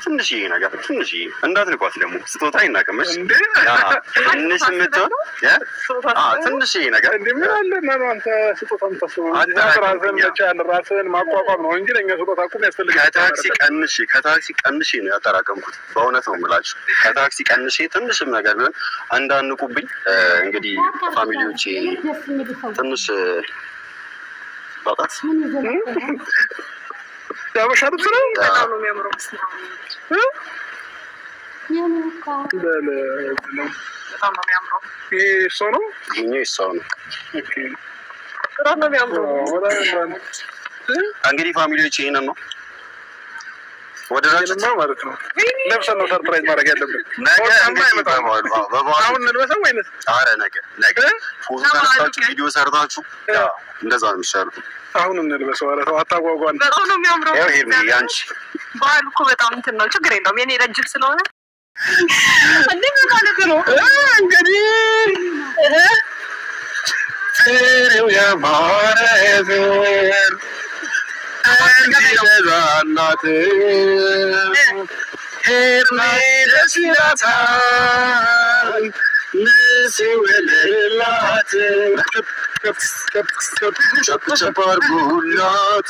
ትንሽዬ ነገር ትንሽዬ እንዳትልቋት ደግሞ ስጦታ አይናቅምሽ። ትንሽ የምትሆን ትንሽዬ ነገር ምን አለ ነው አንተ ስጦታ የምታስበው? ራስህን ማቋቋም ነው እንጂ ለእኛ ስጦታ እኮ ያስፈልጋል። ከታክሲ ቀንሼ ነው ያጠራቀምኩት። በእውነት ነው የምላችሁ። ከታክሲ ቀንሼ ትንሽም ነገር ቢሆን እንዳንቁብኝ። እንግዲህ ፋሚሊዎቼ ትንሽ ባጣት ያበሻ ልብስ ነው በጣም ነው የሚያምረው። በጣም ነው የሚያምረው። ይሄ እሷ ነው እሷ ነው። በጣም ነው የሚያምረው። እንግዲህ ፋሚሊዎች ይሄንን ነው ወደዳችሁት ማለት ነው። ለብሰን ነው ሰርፕራይዝ ማድረግ ያለብን። አሁን እንልበሰው ወይስ? ኧረ ነገ ፎቶ ተነስታችሁ ቪዲዮ ሰርታችሁ እንደዛ ነው የሚሻለው። አሁን እንልበሰው። ኧረ ተው አታጓጓን። በጣም ነው የሚያምረው። ያው ይሄ ያንቺ ባህል እኮ በጣም እንትን ነው። ችግር የለውም። የኔ ረጅም ስለሆነ እንዴት ማለት ነው እንግዲህ ፍሬው ያማረ ዘር እንዲበዛላት ሄርሜስ ይላታል ንሲውልላት ጨብ ጨብ አድርጉላት